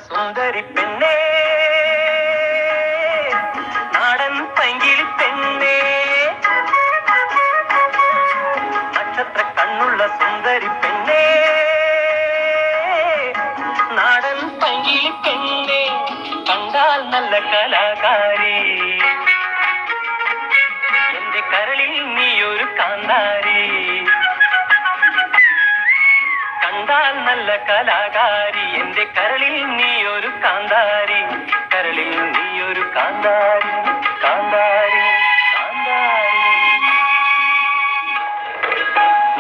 സുന്ദരി പെണ്ണേ, നാടൻ പൈങ്കിളി പെണ്ണേ, നക്ഷത്ര കണ്ണുള്ള സുന്ദരി പെണ്ണേ, നാടൻ പൈങ്കിളി പെണ്ണേ, കണ്ടാൽ നല്ല കലാകാരി, എന്റെ കരളിൽ നീയൊരു കാന്താരി, കണ്ടാൽ നല്ല കലാകാരി, എന്റെ കരളിൽ നീയൊരു കാന്താരി, കരളിൽ നീയൊരു കാന്താരി, കാന്താരി, കാന്താരി.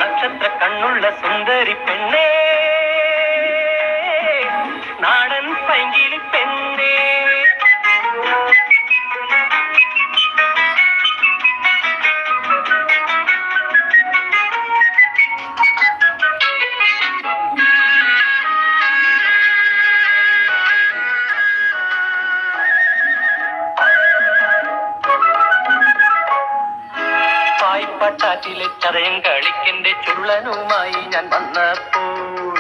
നക്ഷത്ര കണ്ണുള്ള സുന്ദരി പെണ്ണേ, നാടൻ പൈങ്കിളി പെണ്ണേ. പായിപ്പാട്ടാറ്റിലെ ചതയം കളിക്കെന്റെ ചുള്ളനുമായി ഞാൻ വന്നപ്പോൾ,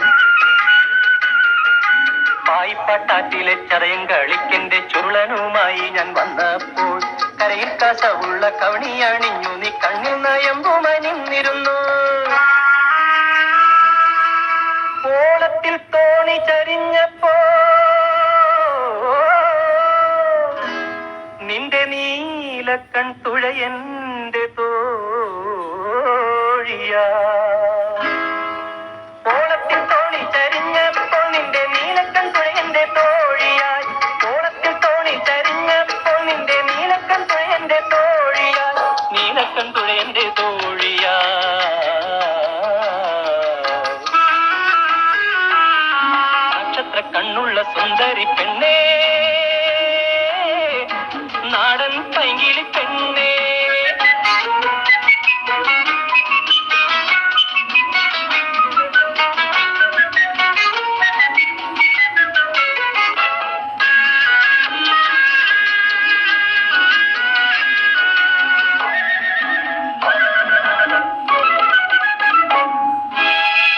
പായിപ്പാട്ടാറ്റിലെ ചതയം കളിക്കെന്റെ ചുള്ളനുമായി ഞാൻ വന്നപ്പോൾ, കരയിൽ കസവുള്ള കവണിയണിഞ്ഞു നീ കണ്ണിൽ നയമ്പുമനിന്നിരുന്നു, ഓളത്തിൽ തോണി ചരിഞ്ഞപ്പോ നിന്റെ നീലക്കൺ തുഴയന്റെ തോഴിയാ, ഓളത്തിൽ തോണി ചരിഞ്ഞപ്പോൾ നിന്റെ നീലക്കൺ തുഴയന്റെ തോഴിയായി, ഓളത്തിൽ തോണി ചരിഞ്ഞപ്പോൾ നിന്റെ നീലക്കൺ തുഴയന്റെ തോഴിയായി, നീലക്കൺ തുഴയന്റെ തോഴിയാ. നക്ഷത്ര കണ്ണുള്ള സുന്ദരി പെണ്ണേ, നാടൻ പൈങ്കിളി പെണ്ണേ.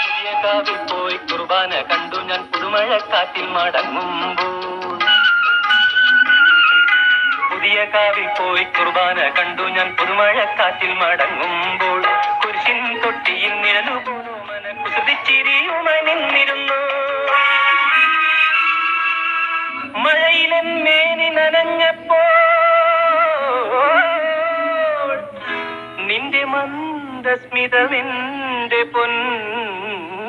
പുതിയ കാവിൽ പോയി കുർബാന കണ്ടു ഞാൻ പുതുമഴക്കാറ്റിൽ മടങ്ങുമ്പോൾ, പുതിയ കാവിൽ പോയി കുർബാന കണ്ടു ഞാൻ പുതുമഴക്കാറ്റിൽ മടങ്ങുമ്പോൾ, കുരിശിൻ തൊട്ടിയിൽ നിഴലുപോലു മനക്കുസൃതിച്ചിരിയുമനിന്നിരുന്നു, മഴയിലെന്നേനി നനഞ്ഞപ്പോൾ നിന്റെ മന്ദസ്മിതമെന്റെ പൊൻകുടയാ,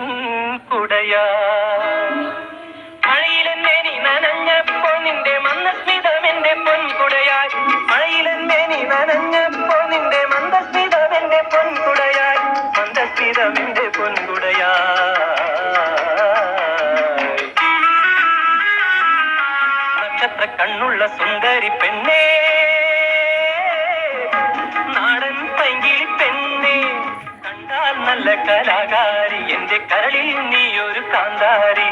മഴയിലെന്നേനി നനഞ്ഞപ്പോൾ നിന്റെ മന്ദസ്മിതമെന്റെ പൊൻകുടയായി, മഴയിലെന്നേനി നനഞ്ഞപ്പോൾ നിന്റെ മന്ദസ്മിതമെന്റെ പൊൻകുടയായി, മന്ദസ്മിതമെന്റെ പൊൻകുടയായി. നക്ഷത്ര കണ്ണുള്ള സുന്ദരി പെണ്ണേ, നാടൻ പൈങ്കിളി പെണ്ണേ, കണ്ടാൽ നല്ല കലാകാരി, എന്റെ കരളിൽ നീയൊരു കാന്താരി,